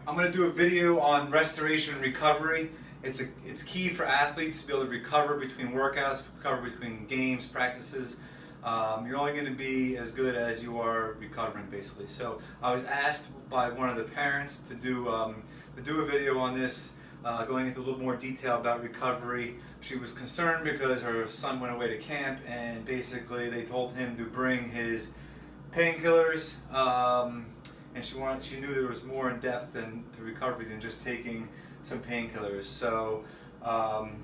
I'm going to do a video on restoration and recovery. It's key for athletes to be able to recover between workouts, recover between games, practices. You're only going to be as good as you are recovering, basically. So I was asked by one of the parents to do a video on this, going into a little more detail about recovery. She was concerned because her son went away to camp, and basically they told him to bring his painkillers. And she knew there was more in depth to recovery than just taking some painkillers. So I'm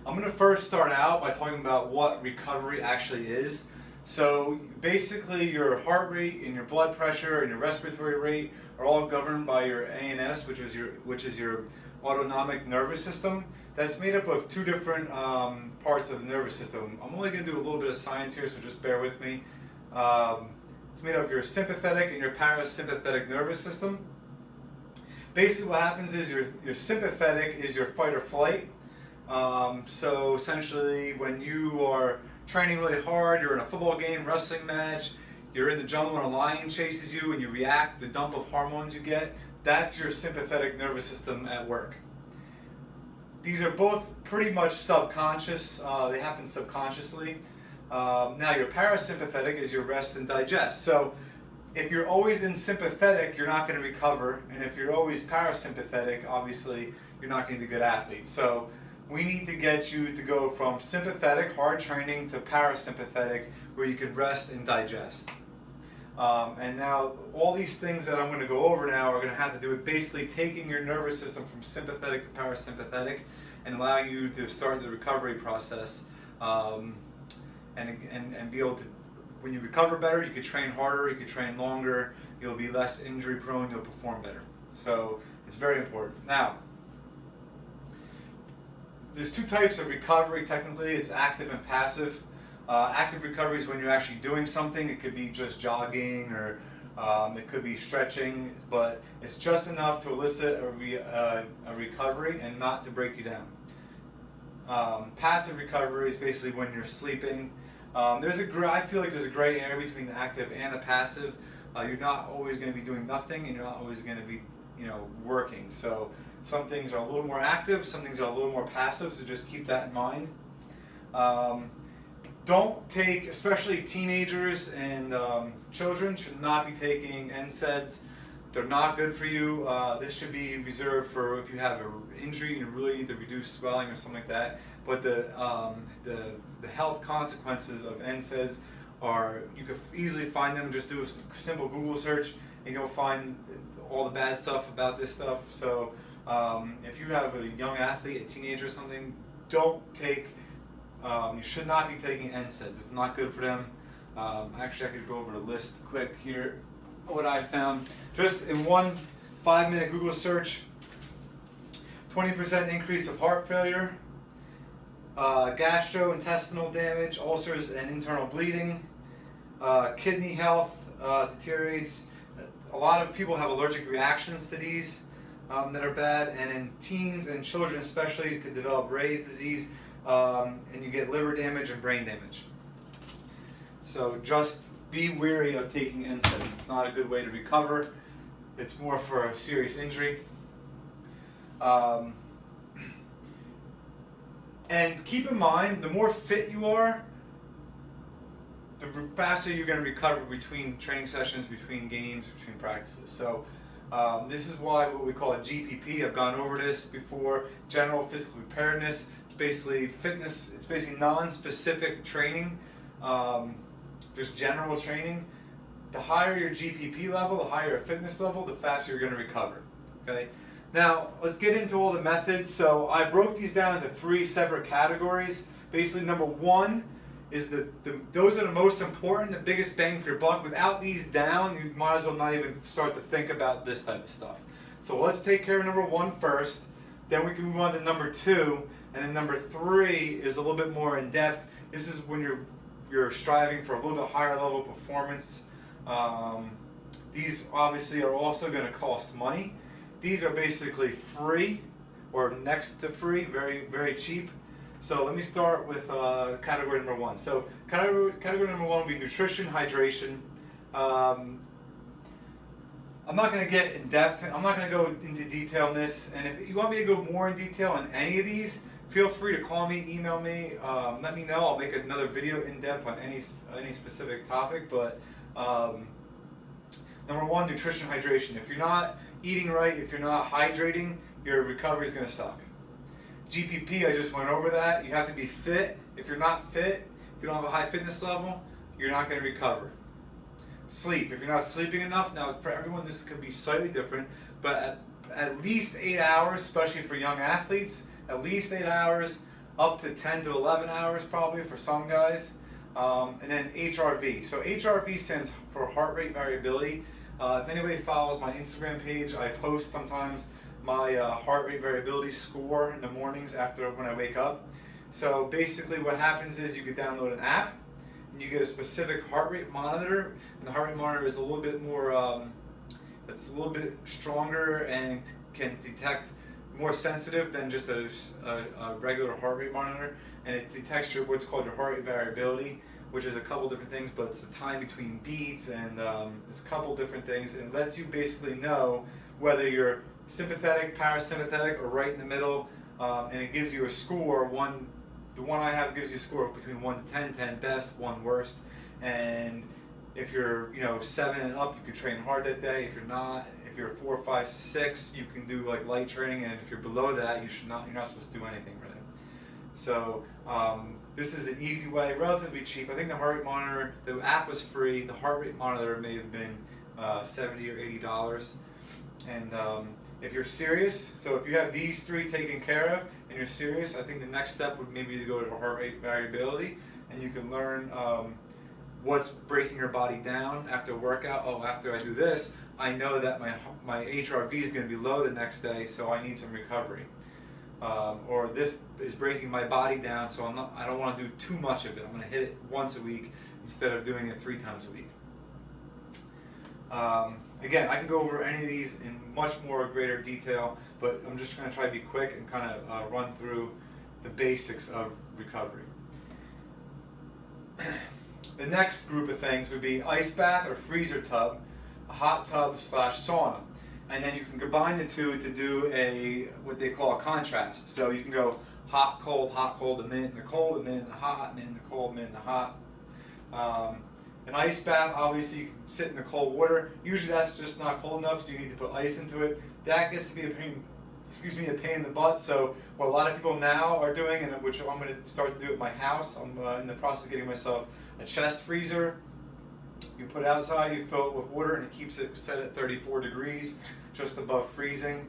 going to first start out by talking about what recovery actually is. So basically your heart rate and your blood pressure and your respiratory rate are all governed by your ANS, which is your autonomic nervous system. That's made up of two different parts of the nervous system. I'm only going to do a little bit of science here, so just bear with me. It's made up of your sympathetic and your parasympathetic nervous system. Basically what happens is your sympathetic is your fight or flight. So essentially when you are training really hard, you're in a football game, wrestling match, you're in the jungle and a lion chases you and you react, the dump of hormones you get, that's your sympathetic nervous system at work. These are both pretty much subconscious, they happen subconsciously. Now your parasympathetic is your rest and digest. So if you're always in sympathetic, you're not going to recover, and if you're always parasympathetic, obviously you're not going to be a good athlete. So we need to get you to go from sympathetic, hard training, to parasympathetic, where you can rest and digest. And now all these things that I'm going to go over now are going to have to do with basically taking your nervous system from sympathetic to parasympathetic and allowing you to start the recovery process. And be able to, when you recover better, you could train harder, you could train longer, you'll be less injury prone, you'll perform better. So it's very important. Now, there's two types of recovery technically. It's active and passive. Active recovery is when you're actually doing something. It could be just jogging or it could be stretching, but it's just enough to elicit a recovery and not to break you down. Passive recovery is basically when you're sleeping. I feel like there's a gray area between the active and the passive. You're not always going to be doing nothing, and you're not always going to be, working. So some things are a little more active, some things are a little more passive. So just keep that in mind. Don't take, especially teenagers and children, should not be taking NSAIDs. They're not good for you. This should be reserved for if you have an injury and really need to reduce swelling or something like that. But the health consequences of NSAIDs are, you can easily find them. Just do a simple Google search and you'll find all the bad stuff about this stuff. So if you have a young athlete, a teenager or something, don't take, you should not be taking NSAIDs. It's not good for them. Actually, I could go over the list quick here. What I found, just in one 5-minute Google search, 20% increase of heart failure, gastrointestinal damage, ulcers and internal bleeding, kidney health deteriorates. A lot of people have allergic reactions to these that are bad, and in teens and children especially, you could develop Ray's disease, and you get liver damage and brain damage. So just be wary of taking NSAIDs. It's not a good way to recover. It's more for a serious injury. And keep in mind, the more fit you are, the faster you're going to recover between training sessions, between games, between practices. So this is why what we call a GPP, I've gone over this before, general physical preparedness. It's basically fitness, it's basically non-specific training. Just general training. The higher your GPP level, the higher your fitness level, the faster you're going to recover. Okay. Now let's get into all the methods. So I broke these down into 3 separate categories. Basically, number 1 is those are the most important, the biggest bang for your buck. Without these down, you might as well not even start to think about this type of stuff. So let's take care of number 1 first. Then we can move on to number 2, and then number 3 is a little bit more in depth. This is when you're striving for a little bit higher level performance. These obviously are also going to cost money. These are basically free or next to free, very, very cheap. So let me start with category number 1. So category number 1 will be nutrition, hydration. I'm not going to get in depth. I'm not going to go into detail on this. And if you want me to go more in detail on any of these, feel free to call me, email me, let me know. I'll make another video in depth on any specific topic. But number one, nutrition, hydration. If you're not eating right, if you're not hydrating, your recovery is going to suck. GPP, I just went over that. You have to be fit. If you're not fit, if you don't have a high fitness level, you're not going to recover. Sleep. If you're not sleeping enough, now for everyone this could be slightly different, but at least 8 hours, especially for young athletes, at least 8 hours, up to 10 to 11 hours probably for some guys. And then HRV. So HRV stands for heart rate variability. If anybody follows my Instagram page, I post sometimes my heart rate variability score in the mornings after when I wake up. So basically what happens is you could download an app and you get a specific heart rate monitor, and the heart rate monitor is a little bit more, it's a little bit stronger and can detect more sensitive than just a regular heart rate monitor, and it detects your what's called your heart rate variability, which is a couple different things, but it's the time between beats and it's a couple different things, and it lets you basically know whether you're sympathetic, parasympathetic, or right in the middle, and it gives you a score. The one I have gives you a score of between 1 to 10, 10 best, 1 worst, and if you're 7 and up, you can train hard that day. If you're not, if you're 4, 5, 6, you can do like light training, and if you're below that, you're not supposed to do anything really. So this is an easy way, relatively cheap. I think the heart rate monitor, the app was free. The heart rate monitor may have been $70 or $80, and if you're serious, so if you have these 3 taken care of and you're serious, I think the next step would maybe to go to heart rate variability, and you can learn what's breaking your body down after a workout. Oh, after I do this, I know that my HRV is going to be low the next day, so I need some recovery. Or this is breaking my body down, so I don't want to do too much of it. I'm going to hit it once a week instead of doing it 3 times a week. Again, I can go over any of these in much more greater detail, but I'm just going to try to be quick and kind of run through the basics of recovery. The next group of things would be ice bath or freezer tub, a hot tub / sauna. And then you can combine the two to do what they call a contrast. So you can go hot, cold, a minute in the cold, a minute in the hot, a minute in the cold, a minute in the hot. An ice bath, obviously you can sit in the cold water. Usually that's just not cold enough, so you need to put ice into it. That gets to be a pain in the butt. So what a lot of people now are doing, and which I'm going to start to do at my house, I'm in the process of getting myself a chest freezer. You put it outside, you fill it with water, and it keeps it set at 34 degrees, just above freezing.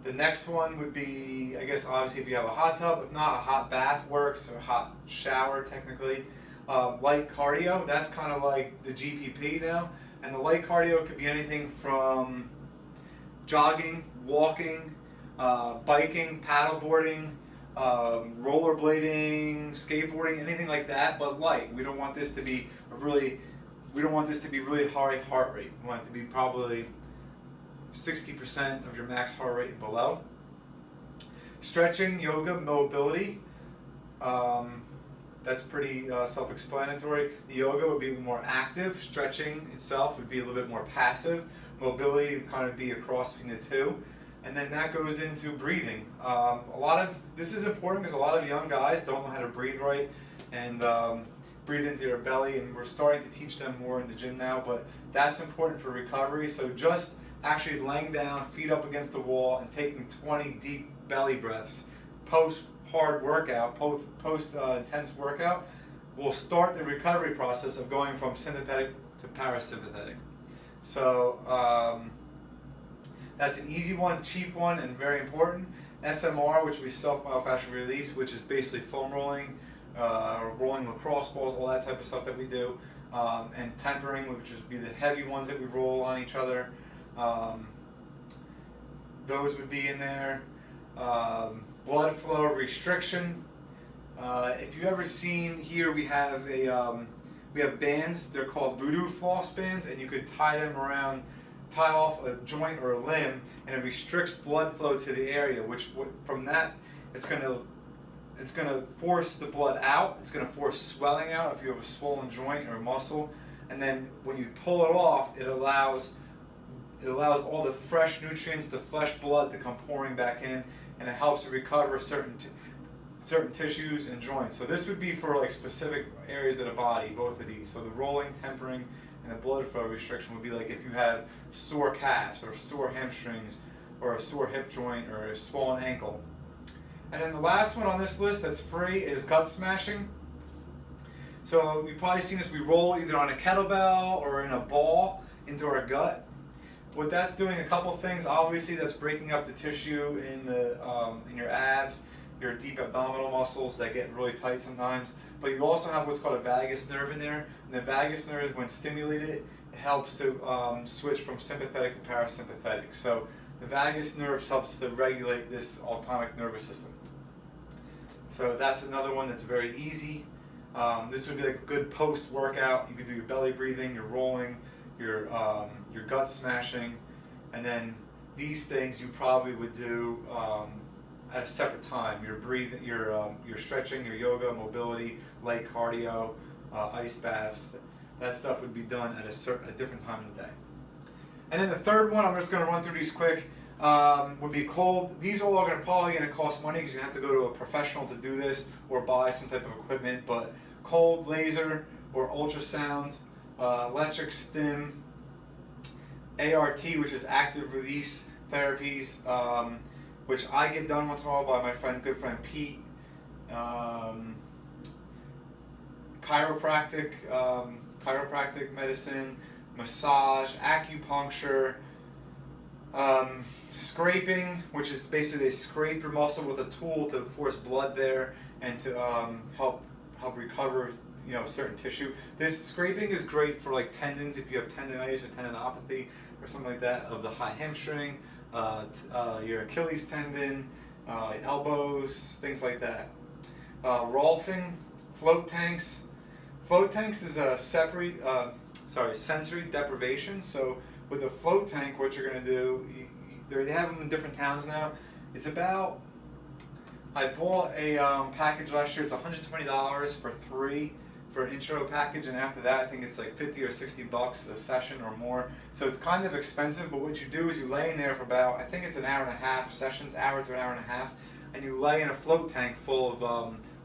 The next one would be, I guess, obviously if you have a hot tub. If not, a hot bath works, or a hot shower technically. Light cardio, that's kind of like the GPP now. And the light cardio could be anything from jogging, walking, biking, paddleboarding, rollerblading, skateboarding, anything like that, but light. We don't want this to be really high heart rate. We want it to be probably 60% of your max heart rate and below. Stretching, yoga, mobility. That's pretty self-explanatory. The yoga would be more active. Stretching itself would be a little bit more passive. Mobility would kind of be a cross between the two. And then that goes into breathing. This is important because a lot of young guys don't know how to breathe right and breathe into their belly, and we're starting to teach them more in the gym now, but that's important for recovery. So just actually laying down, feet up against the wall, and taking 20 deep belly breaths post hard workout, post intense workout, will start the recovery process of going from sympathetic to parasympathetic. So that's an easy one, cheap one, and very important. SMR, which would be self-myofascial release, which is basically foam rolling, rolling lacrosse balls, all that type of stuff that we do, and tempering, which would be the heavy ones that we roll on each other. Those would be in there. Blood flow restriction. If you've ever seen here, we have bands. They're called voodoo floss bands, and you could tie off a joint or a limb, and it restricts blood flow to the area. Which from that, it's going to force the blood out. It's going to force swelling out if you have a swollen joint or muscle. and then when you pull it off, it allows all the fresh nutrients, the fresh blood to come pouring back in, and it helps to recover certain tissues and joints. So this would be for like specific areas of the body, both of these. So the rolling, tempering, and the blood flow restriction would be like if you have sore calves or sore hamstrings or a sore hip joint or a swollen ankle. And then the last one on this list that's free is gut smashing. So you've probably seen this, we roll either on a kettlebell or in a ball into our gut. What that's doing, a couple things. Obviously, that's breaking up the tissue in your abs, your deep abdominal muscles that get really tight sometimes. But you also have what's called a vagus nerve in there. And the vagus nerve, when stimulated, it helps to switch from sympathetic to parasympathetic. So the vagus nerve helps to regulate this autonomic nervous system. So that's another one that's very easy. This would be like a good post-workout. You could do your belly breathing, your rolling, your gut smashing, and then these things you probably would do at a separate time. Your breathing, your stretching, your yoga, mobility, light cardio, ice baths. That stuff would be done at a different time of the day. And then the third one, I'm just going to run through these quick. Would be cold. These all are probably going to cost money because you have to go to a professional to do this or buy some type of equipment. But cold laser or ultrasound, electric stim, ART, which is active release therapies, which I get done once in a while by my good friend Pete. Chiropractic medicine, massage, acupuncture, scraping, which is basically they scrape your muscle with a tool to force blood there and to help recover certain tissue. This scraping is great for like tendons if you have tendonitis or tendinopathy or something like that of the high hamstring, your Achilles tendon, elbows, things like that. Rolfing, float tanks. Float tanks is a sensory deprivation. So with a float tank, what you're going to do, they have them in different towns now. It's about, I bought a package last year. It's $120 for 3 for an intro package, and after that I think it's like $50 or $60 a session or more. So it's kind of expensive, but what you do is you lay in there for about, I think it's an hour and a half sessions, hour to an hour and a half, and you lay in a float tank full of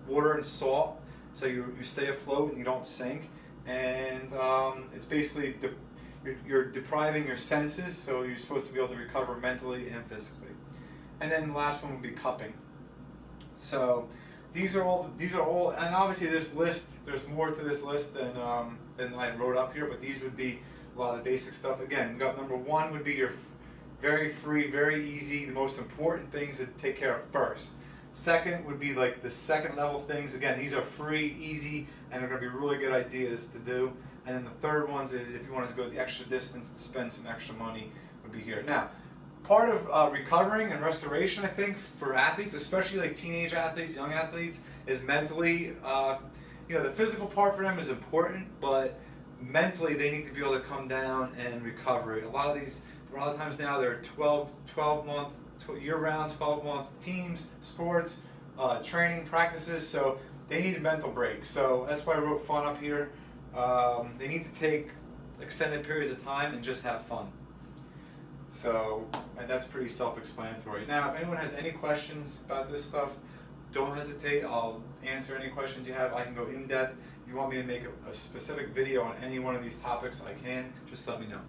water and salt, so you stay afloat and you don't sink. And it's basically you're depriving your senses, so you're supposed to be able to recover mentally and physically. And then the last one would be cupping. So these are all, and obviously this list, there's more to this list than I wrote up here, but these would be a lot of the basic stuff. Again, we got number 1 would be your very free, very easy, the most important things to take care of first. Second would be like the second level things. Again, these are free, easy, and they're going to be really good ideas to do. And then the third ones is if you wanted to go the extra distance and spend some extra money would be here. Now, part of recovering and restoration, I think, for athletes, especially like teenage athletes, young athletes, is mentally, the physical part for them is important, but mentally they need to be able to come down and recover it. A lot of times now they're 12-month, year-round, 12-month teams, sports, training practices, so they need a mental break. So that's why I wrote fun up here. They need to take extended periods of time and just have fun. So, and that's pretty self-explanatory. Now, if anyone has any questions about this stuff, don't hesitate. I'll answer any questions you have. I can go in depth. If you want me to make a specific video on any one of these topics, I can. Just let me know.